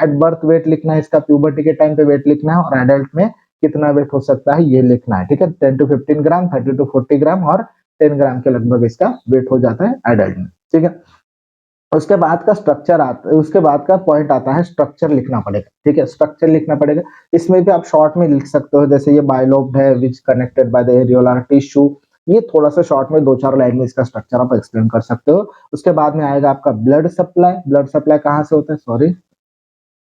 Speaker 1: एट बर्थ वेट लिखना है, इसका प्यूबर्टी के टाइम पे वेट लिखना है, और एडल्ट में कितना वेट हो सकता है ये लिखना है, ठीक है। 10 to 15 ग्राम, 30 to 40 ग्राम और 10 ग्राम के लगभग इसका वेट हो जाता है एडल्ट में, ठीक है। उसके बाद का स्ट्रक्चर आता है, उसके बाद का पॉइंट आता है स्ट्रक्चर लिखना पड़ेगा, ठीक है। स्ट्रक्चर लिखना पड़ेगा, इसमें भी आप शॉर्ट में लिख सकते हो, जैसे ये बायलोब्ड है which connected by the areolar tissue. ये थोड़ा सा शॉर्ट में 2-4 लाइन में इसका स्ट्रक्चर आप एक्सप्लेन कर सकते हो। उसके बाद में आएगा आपका ब्लड सप्लाई। ब्लड सप्लाई कहाँ से होता है, सॉरी,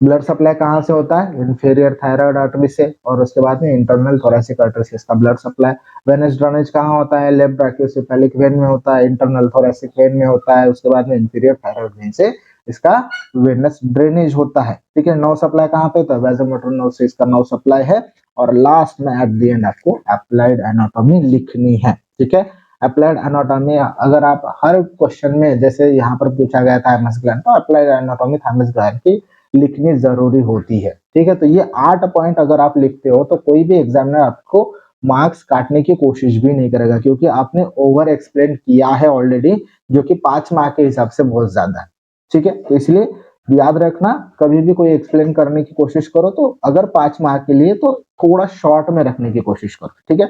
Speaker 1: ब्लड सप्लाई कहाँ से होता है, इंफीरियर थायराइड आर्टरी से, और उसके बाद में इंटरनल थोरेसिक आर्टरी से इसका ब्लड सप्लाई। वेनस ड्रेनेज कहाँ होता है, लेफ्ट ब्रैकियोसेफेलिक वेन में होता है, इंटरनल थोरेसिक वेन में होता है। उसके बाद में इंफीरियर थायराइड वेन से इसका वेनस ड्रेनेज होता है, ठीक है। नर्व सप्लाई कहाँ पे होता है, वैसोमोटर नर्व से इसका नर्व सप्लाई है। और लास्ट में एट द एंड आपको अप्लाइड एनाटॉमी लिखनी है, ठीक है। अप्लाइड एनाटॉमी अगर आप हर क्वेश्चन में जैसे यहाँ पर पूछा गया थाइमस ग्लैंड, तो अप्लाइड एनाटॉमी थाइमस ग्लैंड की लिखनी जरूरी होती है। ठीक है, तो ये 8 पॉइंट अगर आप लिखते हो तो कोई भी एग्जामिनर आपको मार्क्स काटने की कोशिश भी नहीं करेगा, क्योंकि आपने ओवर एक्सप्लेन किया है ऑलरेडी, जो कि 5 मार्क के हिसाब से बहुत ज्यादा है। ठीक है, तो इसलिए याद रखना, कभी भी कोई एक्सप्लेन करने की कोशिश करो तो अगर 5 मार्क के लिए तो थोड़ा शॉर्ट में रखने की कोशिश करो। ठीक है,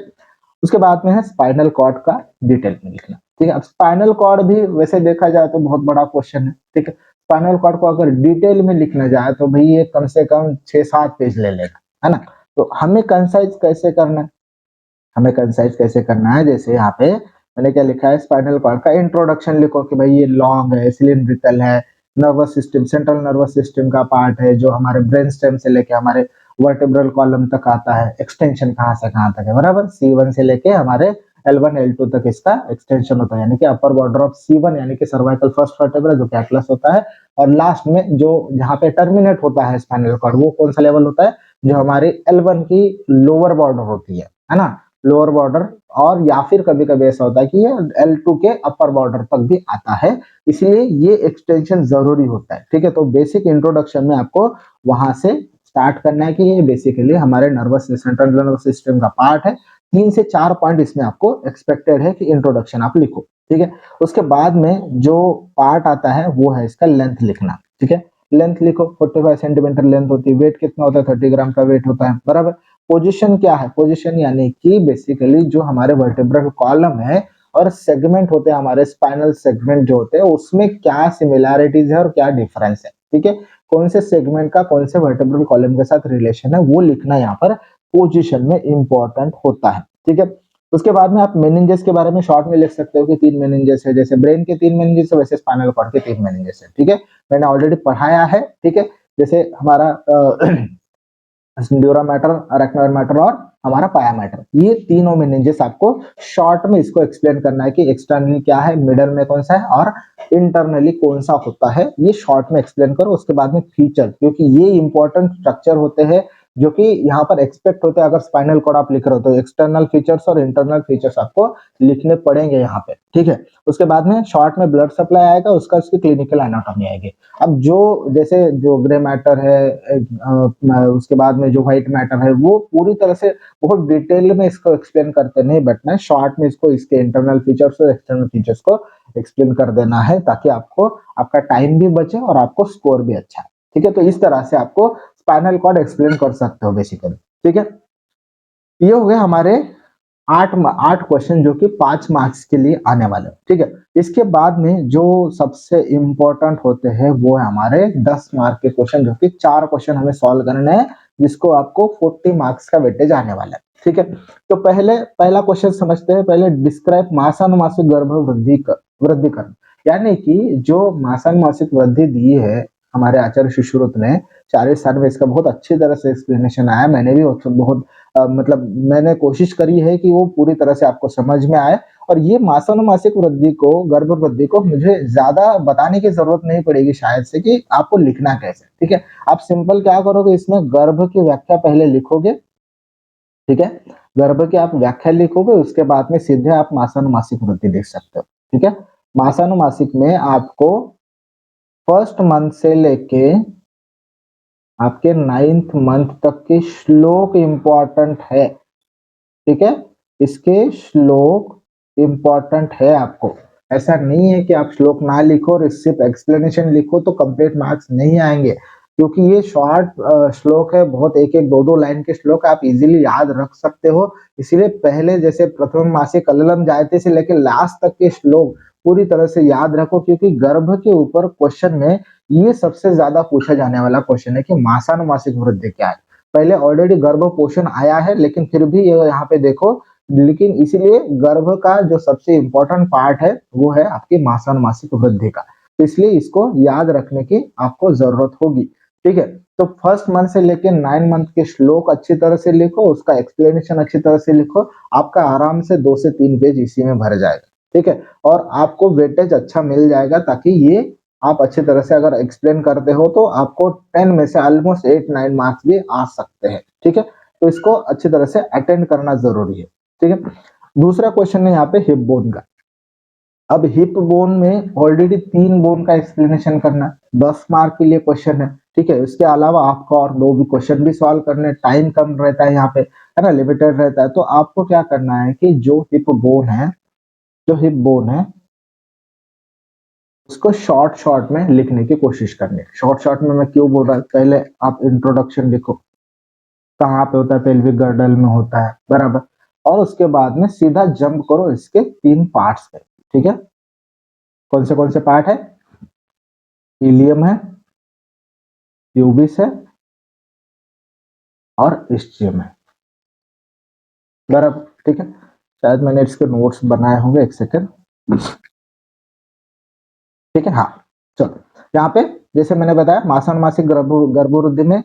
Speaker 1: उसके बाद में है स्पाइनल कॉर्ड का डिटेल में लिखना। ठीक है, अब स्पाइनल कॉर्ड भी वैसे देखा जाए तो बहुत बड़ा क्वेश्चन है। ठीक है, स्पाइनल कॉर्ड को अगर डिटेल में लिखना जाए तो भाई ये कम से कम 6-7 पेज ले लेगा, है ना। तो हमें कंसाइज कैसे करना है, हमें कंसाइज कैसे करना है, जैसे यहाँ पे मैंने क्या लिखा है, स्पाइनल कॉर्ड का इंट्रोडक्शन लिखो कि भाई ये लॉन्ग है, सिलिंड्रिकल है, nervous system, central nervous system का पार्ट है, जो हमारे ब्रेन स्टेम से लेके हमारे वर्टेब्रल कॉलम तक आता है, एक्सटेंशन कहाँ से कहाँ तक है, बराबर। C1 से लेके हमारे L1 L2 तक इसका एक्सटेंशन होता है, यानी कि अपर बॉर्डर ऑफ C1 यानी कि सर्वाइकल फर्स्ट वर्टेब्रा जो कि एटलस होता है, और लास्ट में जो जहाँ पे टर्मिनेट होता है स्पाइनल कॉर्ड, वो कौन सा लेवल होता है, जो हमारी L1 की लोअर बॉर्डर होती है ना, लोअर बॉर्डर। और या फिर कभी कभी ऐसा होता है कि ये L2 के अपर बॉर्डर तक भी आता है, इसलिए ये एक्सटेंशन जरूरी होता है। ठीक है, तो बेसिक इंट्रोडक्शन में आपको वहां से स्टार्ट करना है कि ये बेसिकली हमारे नर्वस सेंट्रल नर्वस सिस्टम का पार्ट है। 3 से 4 पॉइंट इसमें आपको एक्सपेक्टेड है कि इंट्रोडक्शन आप लिखो। ठीक है, उसके बाद में जो पार्ट आता है वो है इसका लेंथ लिखना। ठीक है, लेंथ लिखो, 45 सेंटीमीटर लेंथ होती है, वेट कितना होता है, 30 ग्राम का वेट होता है, बराबर। पोजीशन क्या है, पोजीशन यानी कि बेसिकली जो हमारे वर्टेब्रल कॉलम है और सेगमेंट होते हैं, हमारे स्पाइनल सेगमेंट जो होते हैं, उसमें क्या सिमिलैरिटीज है और क्या डिफरेंस है। ठीक है, कौन से सेगमेंट का कौन से वर्टेब्रल कॉलम के साथ रिलेशन है, वो लिखना यहाँ पर पोजीशन में इंपॉर्टेंट होता है। ठीक है, उसके बाद में आप मेनिंजेस के बारे में शॉर्ट में लिख सकते हो कि 3 मेनिंजेस है, जैसे ब्रेन के 3 मेनिंजेस है वैसे स्पाइनल कॉर्ड के 3 मेनिंजेस है। ठीक है, मैंने ऑलरेडी पढ़ाया है। ठीक है, जैसे हमारा ड्यूरा मैटर, अरेक्नोइड मैटर और हमारा पाया मैटर, ये तीनों मेनिंजेस आपको शॉर्ट में इसको एक्सप्लेन करना है कि एक्सटर्नली क्या है, मिडल में कौन सा है और इंटरनली कौन सा होता है, ये शॉर्ट में एक्सप्लेन करो। उसके बाद में फीचर, क्योंकि ये इंपॉर्टेंट स्ट्रक्चर होते हैं जो कि यहाँ पर एक्सपेक्ट होते हैं। अगर स्पाइनल कॉर्ड आप लिख रहे हो तो एक्सटर्नल फीचर्स और इंटरनल फीचर्स आपको लिखने पड़ेंगे यहाँ पे। ठीक है, उसके बाद में शॉर्ट में ब्लड सप्लाई आएगा, उसका उसकी क्लिनिकल एनाटॉमी आएगी। अब जो जैसे जो ग्रे मैटर है, उसके बाद में जो व्हाइट मैटर है, वो पूरी तरह से बहुत डिटेल में इसको एक्सप्लेन करते नहीं बैठना है, शॉर्ट में इसको इसके इंटरनल फीचर्स और एक्सटर्नल फीचर्स को एक्सप्लेन कर देना है, ताकि आपको आपका टाइम भी बचे और आपको स्कोर भी अच्छा है। ठीक है, तो इस तरह से आपको स्पाइनल कॉर्ड एक्सप्लेन कर सकते हो बेसिकली। ठीक है, ये हो गए हमारे 8 क्वेश्चन जो कि 5 मार्क्स के लिए आने वाले। ठीक है, इसके बाद में जो सबसे इंपॉर्टेंट होते हैं वो है हमारे 10 मार्क के क्वेश्चन, जो कि 4 क्वेश्चन हमें सॉल्व करने हैं, जिसको आपको 40 मार्क्स का वेटेज आने वाला है। ठीक है, तो पहला क्वेश्चन समझते हैं। पहले डिस्क्राइब मासानुमासिक गर्भ वृद्धिकरण, यानी कि जो मासानुमासिक वृद्धि दी है हमारे आचार्य सुश्रुत ने 40 साल में, इसका बहुत अच्छी तरह से एक्सप्लेनेशन आया। मैंने भी बहुत मतलब मैंने कोशिश करी है कि वो पूरी तरह से आपको समझ में आए। और ये मासानुमासिक वृद्धि को, गर्भ वृद्धि को मुझे ज्यादा बताने की जरूरत नहीं पड़ेगी शायद से कि आपको लिखना कैसे। ठीक है, आप सिंपल क्या करोगे, इसमें गर्भ की व्याख्या पहले लिखोगे। ठीक है, गर्भ की आप व्याख्या लिखोगे, उसके बाद में सीधे आप मासानुमासिक वृद्धि लिख सकते हो। ठीक है, मासानुमासिक में आपको फर्स्ट मंथ से लेके आपके 9th मंथ तक के श्लोक इंपॉर्टेंट है। ठीक है, इसके श्लोक इंपॉर्टेंट है आपको। ऐसा नहीं है कि आप श्लोक ना लिखो और सिर्फ एक्सप्लेनेशन लिखो तो कंप्लीट मार्क्स नहीं आएंगे, क्योंकि ये शॉर्ट श्लोक है, बहुत एक एक दो दो लाइन के श्लोक आप इजीली याद रख सकते हो। इसीलिए पहले जैसे प्रथम मासे कललम जायते से लेकर लास्ट तक के श्लोक पूरी तरह से याद रखो, क्योंकि गर्भ के ऊपर क्वेश्चन में ये सबसे ज्यादा पूछा जाने वाला क्वेश्चन है कि मासानुमासिक वृद्धि क्या है। पहले ऑलरेडी गर्भ पोषण आया है, लेकिन फिर भी ये यहाँ पे देखो, लेकिन इसीलिए गर्भ का जो सबसे इंपॉर्टेंट पार्ट है वो है आपकी मासानुमासिक वृद्धि का, तो इसलिए इसको याद रखने की आपको जरूरत होगी। ठीक है, तो फर्स्ट मंथ से लेके 9 मंथ के श्लोक अच्छी तरह से लिखो, उसका एक्सप्लेनेशन अच्छी तरह से लिखो, आपका आराम से 2 से 3 पेज इसी में भर जाएगा। ठीक है, और आपको वेटेज अच्छा मिल जाएगा, ताकि ये आप अच्छी तरह से अगर एक्सप्लेन करते हो तो आपको 10 में से ऑलमोस्ट 8-9 मार्क्स भी आ सकते हैं। ठीक है, तो इसको अच्छी तरह से अटेंड करना जरूरी है। ठीक है, दूसरा क्वेश्चन है यहाँ पे हिप बोन का। अब हिप बोन में ऑलरेडी 3 बोन का एक्सप्लेनेशन करना, 10 मार्क के लिए क्वेश्चन है, ठीक है। इसके अलावा आपको और 2 भी क्वेश्चन भी सॉल्व करने, टाइम कम रहता है यहाँ पे, है ना, लिमिटेड रहता है। तो आपको क्या करना है कि जो हिप बोन है उसको शॉर्ट में लिखने की कोशिश करनी है। शॉर्ट में मैं क्यों बोल रहा हूँ, पहले आप इंट्रोडक्शन लिखो, कहाँ पे होता है, पेल्विक गर्डल में होता है, बराबर। और उसके बाद में सीधा जंप करो इसके 3 पार्ट्स पे, ठीक है। कौन से पार्ट है, इलियम है, प्यूबिस है और इस्चियम है, बराबर, ठीक है। शायद मैंने इसके नोट्स बनाए होंगे, एक सेकंड, ठीक है। हाँ, चलो यहाँ पे जैसे मैंने बताया मासिक गर्भवृद्धि में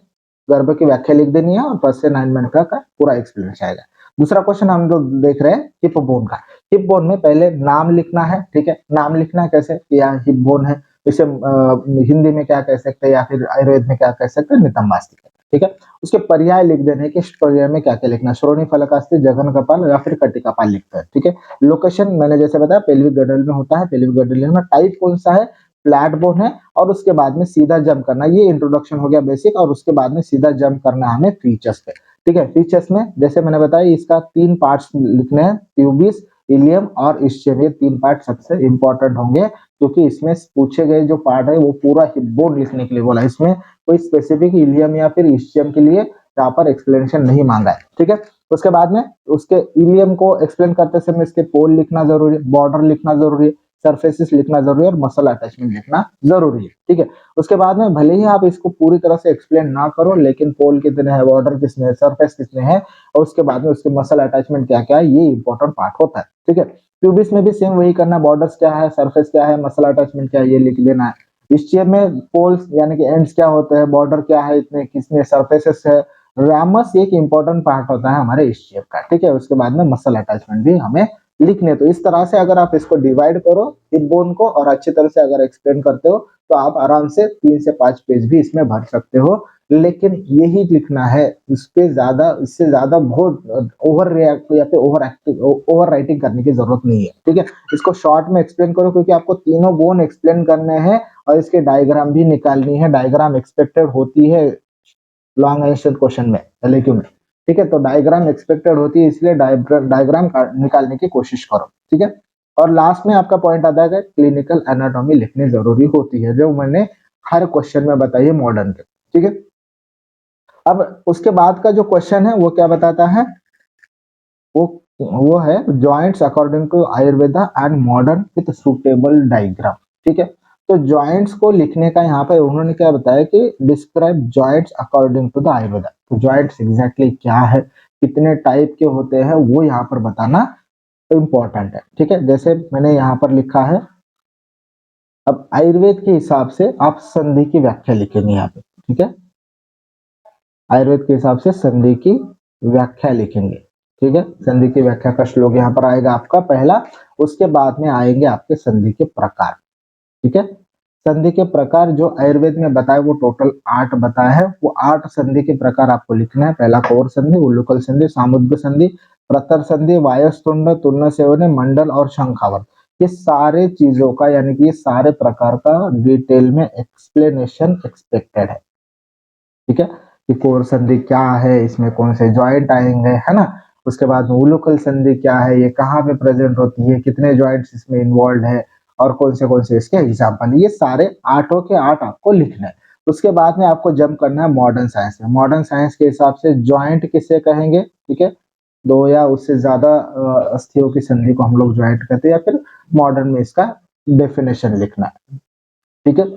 Speaker 1: गर्भ की व्याख्या लिख देनी है और 5 से 9 मिनट का पूरा एक्सप्लेनेशन आएगा। दूसरा क्वेश्चन हम लोग देख रहे हैं हिप बोन का। हिप बोन में पहले नाम लिखना है, ठीक है। नाम लिखना है कैसे, या हिप बोन है, इसे हिंदी में क्या कह सकते हैं या फिर आयुर्वेद में क्या कह सकते हैं, नितंबास्तिका, ठीक है। उसके पर्याय लिख देने कि इस पर्याय में क्या क्या लिखना, श्रोणी फलकास्ति, जघन कपाल या फिर कटी कपाल लिखते हैं, ठीक है। लोकेशन मैंने जैसे बताया पेल्विक गर्डल में होता है, पेल्विक गर्डल में टाइप कौन सा है, फ्लैट बोन है। और उसके बाद में सीधा जंप करना, ये इंट्रोडक्शन हो गया बेसिक, और उसके बाद में सीधा जंप करना है हमें फीचर्स पे, ठीक है। फीचर्स में जैसे मैंने बताया इसका 3 पार्ट्स लिखने हैं, ट्यूबिस, इलियम और इस्चियम, ये 3 पार्ट सबसे इंपॉर्टेंट होंगे, क्योंकि इसमें पूछे गए जो पार्ट है वो पूरा हिप बोन लिखने के लिए बोला, इसमें कोई स्पेसिफिक इलियम या फिर इस्चियम के लिए यहाँ पर एक्सप्लेनेशन नहीं मांगा है, ठीक है। उसके बाद में उसके इलियम को एक्सप्लेन करते समय इसके पोल लिखना जरूरी है, बॉर्डर लिखना जरूरी है, सरफेसेस लिखना जरूरी है और मसल अटैचमेंट लिखना जरूरी है, ठीक है। उसके बाद में भले ही आप इसको पूरी तरह से एक्सप्लेन ना करो, लेकिन पोल कितने हैं, बॉर्डर कितने हैं, सरफेस कितने हैं, और उसके बाद में उसके मसल अटैचमेंट क्या क्या है, ये इंपॉर्टेंट पार्ट होता है, ठीक है। ट्यूबिस में भी सेम वही करना, बॉर्डर्स क्या है, सरफेस क्या है, मसल अटैचमेंट क्या है, ये लिख देना है। इस्चियम में पोल्स यानी कि एंड्स क्या होते हैं, बॉर्डर क्या है, इतने किसने सरफेसेस है, रामस एक इंपॉर्टेंट पार्ट होता है हमारे इस्चियम का, ठीक है। उसके बाद में मसल अटैचमेंट भी हमें लिखने। तो इस तरह से अगर आप इसको डिवाइड करो हिप बोन को और अच्छी तरह से अगर एक्सप्लेन करते हो तो आप आराम से 3 से 5 पेज भी इसमें भर सकते हो, लेकिन यही लिखना है, इससे ज्यादा बहुत ओवर रिएक्ट या फिर ओवर राइटिंग करने की जरूरत नहीं है, ठीक है। इसको शॉर्ट में एक्सप्लेन करो, क्योंकि आपको तीनों बोन एक्सप्लेन करने हैं और इसके डायग्राम भी निकालनी है। डायग्राम एक्सपेक्टेड होती है लॉन्ग आंसर क्वेश्चन में, एलक्यू में, ठीक है। तो डायग्राम एक्सपेक्टेड होती है, इसलिए डायग्राम निकालने की कोशिश करो, ठीक है। और लास्ट में आपका पॉइंट आता है क्लिनिकल एनाटॉमी लिखनी जरूरी होती है, जो मैंने हर क्वेश्चन में बताई है मॉडर्न के, ठीक है। अब उसके बाद का जो क्वेश्चन है वो क्या बताता है, वो वो है joints according to Ayurveda and modern with suitable diagram, ठीक है। तो जॉइंट्स को लिखने का यहाँ पे उन्होंने क्या बताया कि describe joints according to the Ayurveda. तो जॉइंट्स एग्जैक्टली क्या है, कितने टाइप के होते हैं, वो यहाँ पर बताना इम्पोर्टेंट है, ठीक है। जैसे मैंने यहाँ पर लिखा है, अब आयुर्वेद के हिसाब से आप संधि की व्याख्या लिखेंगे यहाँ पे, ठीक है। आयुर्वेद के हिसाब से संधि की व्याख्या लिखेंगे, ठीक है। संधि की व्याख्या का श्लोक यहाँ पर आएगा आपका पहला, उसके बाद में आएंगे आपके संधि के प्रकार, ठीक है। संधि के प्रकार जो आयुर्वेद में बताए वो टोटल 8 बताया है, वो 8 संधि के प्रकार आपको लिखना है। पहला कौर संधि, उल्लूकल संधि, सामुद्र संधि, प्रतर संधि, वायस्तुंड, तुन्न सेवने, मंडल और शंखावर। ये सारे चीजों का यानी कि ये सारे प्रकार का डिटेल में एक्सप्लेनेशन एक्सपेक्टेड है, ठीक है। कि कोर संधि क्या है, इसमें कौन से जॉइंट आएंगे, है ना। उसके बाद में उलूकल संधि क्या है, ये कहाँ पे प्रेजेंट होती है, कितने जॉइंट्स इसमें इन्वॉल्व है और कौन से इसके एग्जाम्पल, ये सारे 8 के 8 आपको लिखना है। उसके बाद में आपको जंप करना है मॉडर्न साइंस में। मॉडर्न साइंस के हिसाब से जॉइंट किसे कहेंगे, ठीक है, 2 या उससे ज्यादा अस्थियों की संधि को हम लोग जॉइंट कहते हैं, या फिर मॉडर्न में इसका डेफिनेशन लिखना है, ठीक है।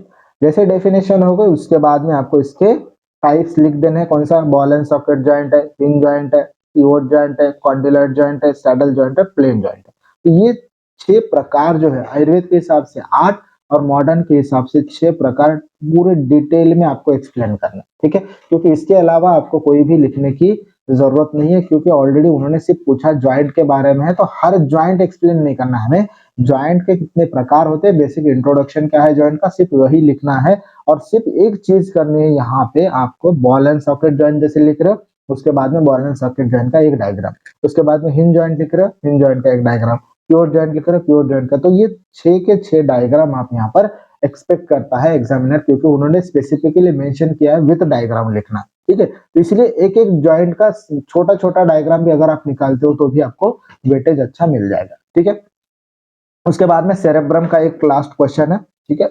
Speaker 1: जैसे डेफिनेशन हो गई उसके बाद में आपको इसके टाइप्स लिख देने हैं, कौन सा बॉल एंड सॉकेट जॉइंट है, हिंज जॉइंट है, पिवोट जॉइंट है, कॉन्डिलर जॉइंट है, सैडल जॉइंट है, प्लेन जॉइंट है। तो ये 6 प्रकार जो है आयुर्वेद के हिसाब से 8 और मॉडर्न के हिसाब से 6 प्रकार पूरे डिटेल में आपको एक्सप्लेन करना है, ठीक है। क्योंकि इसके अलावा आपको कोई भी लिखने की जरूरत नहीं है, क्योंकि ऑलरेडी उन्होंने सिर्फ पूछा ज्वाइंट के बारे में है, तो हर ज्वाइंट एक्सप्लेन नहीं करना हमें। ज्वाइंट के कितने प्रकार होते हैं, बेसिक इंट्रोडक्शन क्या है ज्वाइंट का, सिर्फ वही लिखना है। और सिर्फ एक चीज करनी है यहाँ पे आपको, बॉल एंड सॉकेट ज्वाइंट जैसे लिख रहे हो उसके बाद में बॉल एंड सॉकेट जॉइंट का एक डायग्राम, उसके बाद में हिंज जॉइंट लिख रहे हो, हिंज जॉइंट का एक डायग्राम, प्योर जॉइंट लिख रहे हो, प्योर जॉइंट का। तो ये 6 के 6 डायग्राम आप यहाँ पर एक्सपेक्ट करता है एग्जामिनर, क्योंकि उन्होंने स्पेसिफिकली मेंशन किया है विद डायग्राम लिखना, ठीक है। तो इसलिए एक एक जॉइंट का छोटा छोटा डायग्राम भी अगर आप निकालते हो तो भी आपको वेटेज अच्छा मिल जाएगा, ठीक है। उसके बाद में सेरेब्रम का एक लास्ट क्वेश्चन है, ठीक है।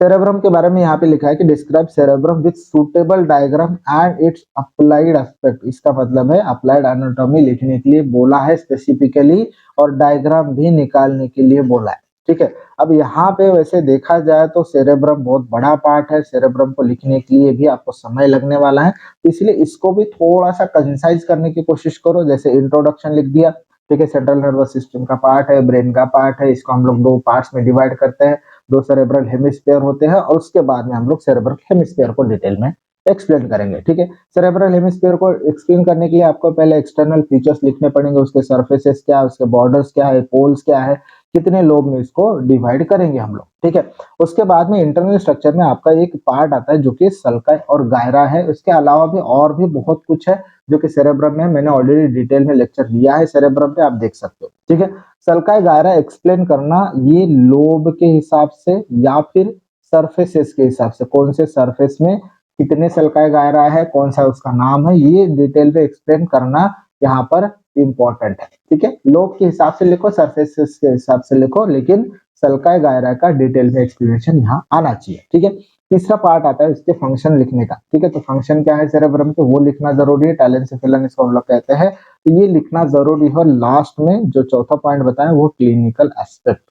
Speaker 1: सेरेब्रम के बारे में यहाँ पे लिखा है कि describe cerebrum with suitable diagram and it's applied aspect. इसका मतलब है अप्लाइड एनाटॉमी लिखने के लिए बोला है स्पेसिफिकली, और डायग्राम भी निकालने के लिए बोला है, ठीक है। अब यहाँ पे वैसे देखा जाए तो सेरेब्रम बहुत बड़ा पार्ट है, सेरेब्रम को लिखने के लिए भी आपको समय लगने वाला है, तो इसलिए इसको भी थोड़ा सा कंसाइज करने की कोशिश करो। जैसे इंट्रोडक्शन लिख दिया, ठीक है, सेंट्रल नर्वस सिस्टम का पार्ट है, ब्रेन का पार्ट है, इसको हम लोग 2 पार्ट्स में डिवाइड करते हैं, 2 सेरेब्रल हेमिस्फीयर होते हैं, और उसके बाद में हम लोग सेरेब्रल हेमिस्फीयर को डिटेल में एक्सप्लेन करेंगे, ठीक है। सेरेब्रल हेमिस्फीयर को एक्सप्लेन करने के लिए आपको पहले एक्सटर्नल फीचर्स लिखने पड़ेंगे, उसके सरफेसेस क्या है, उसके बॉर्डर्स क्या है, पोल्स क्या है, कितने लोब में इसको डिवाइड करेंगे हम लोग, ठीक है। उसके बाद में इंटरनल स्ट्रक्चर में आपका एक पार्ट आता है जो कि सल्काई और गायरा है। इसके अलावा भी और भी बहुत कुछ है जो कि सेरेब्रम में, मैंने ऑलरेडी डिटेल में लेक्चर दिया है सेरेब्रम पे, आप देख सकते हो, ठीक है। सल्काई गायरा एक्सप्लेन करना, ये लोब के हिसाब से या फिर सरफेसेस के हिसाब से, कौन से सरफेस में कितने सल्काई गायरा है, कौन सा उसका नाम है, ये डिटेल पे एक्सप्लेन करना यहाँ पर इंपॉर्टेंट है, ठीक है। लोब के हिसाब से लिखो, सरफेसेस के हिसाब से लिखो, लेकिन सल्काई गायरा का डिटेल में एक्सप्लेनेशन यहाँ आना चाहिए, ठीक है। तीसरा पार्ट आता है इसके फंक्शन लिखने का, ठीक है। तो फंक्शन क्या है सेरेब्रम के, वो लिखना जरूरी है, टैलेंसेफेलन इसको हम लोग कहते हैं, तो ये लिखना जरूरी है। और लास्ट में जो चौथा पॉइंट बताया वो क्लिनिकल एस्पेक्ट,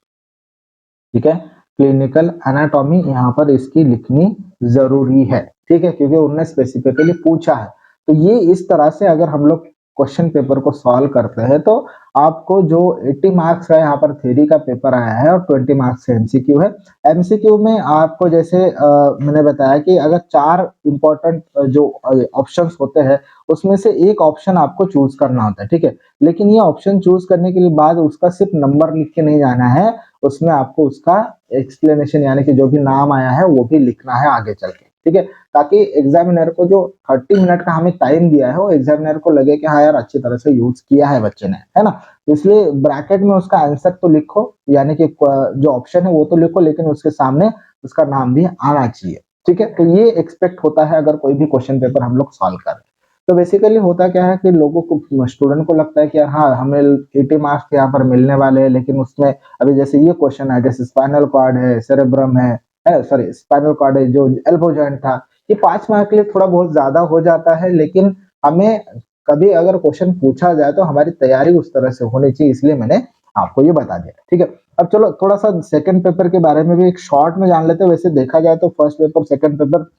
Speaker 1: ठीक है, क्लिनिकल एनाटॉमी यहाँ पर इसकी लिखनी जरूरी है, ठीक है, क्योंकि उन्होंने स्पेसिफिकली पूछा है। तो ये इस तरह से अगर हम लोग क्वेश्चन पेपर को सॉल्व करते हैं तो आपको जो 80 मार्क्स का यहाँ पर थ्योरी का पेपर आया है और 20 मार्क्स का एमसीक्यू है। एमसीक्यू में आपको जैसे मैंने बताया कि अगर 4 इंपॉर्टेंट जो ऑप्शंस होते हैं उसमें से एक ऑप्शन आपको चूज करना होता है, ठीक है। लेकिन ये ऑप्शन चूज करने के बाद उसका सिर्फ नंबर लिख के नहीं जाना है, उसमें आपको उसका एक्सप्लेनेशन यानी कि जो भी नाम आया है वो भी लिखना है आगे चल के, ठीक है, ताकि एग्जामिनर को जो 30 मिनट का हमें टाइम दिया है वो एग्जामिनर को लगे कि हाँ यार अच्छी तरह से यूज किया है बच्चे ने, है ना। तो इसलिए ब्रैकेट में उसका आंसर तो लिखो, यानी कि जो ऑप्शन है वो तो लिखो, लेकिन उसके सामने उसका नाम भी आना चाहिए, ठीक है। तो ये एक्सपेक्ट होता है अगर कोई भी क्वेश्चन पेपर हम लोग सॉल्व करें। तो बेसिकली होता क्या है कि लोगों को, स्टूडेंट को लगता है कि यार हाँ हमें 80 मार्क्स यहाँ पर मिलने वाले हैं, लेकिन उसमें अभी जैसे ये क्वेश्चन है, जैसे स्पाइनल कॉर्ड है, सेरेब्रम है, सॉरी स्पाइनल कॉर्ड है, जो एल्बो जॉइंट था, ये 5 मार्क के लिए थोड़ा बहुत ज्यादा हो जाता है, लेकिन हमें कभी अगर क्वेश्चन पूछा जाए तो हमारी तैयारी उस तरह से होनी चाहिए, इसलिए मैंने आपको ये बता दिया, ठीक है। अब चलो थोड़ा सा सेकंड पेपर के बारे में भी एक शॉर्ट में जान लेते हैं। वैसे देखा जाए तो फर्स्ट पेपर सेकंड पेपर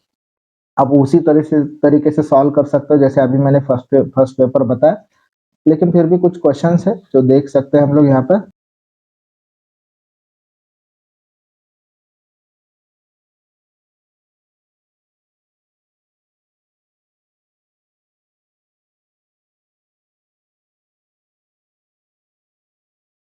Speaker 1: आप उसी तरीके से सॉल्व कर सकते हो जैसे अभी मैंने फर्स्ट पेपर बताया, लेकिन फिर भी कुछ क्वेश्चंस है जो देख सकते हैं हम लोग यहाँ पर।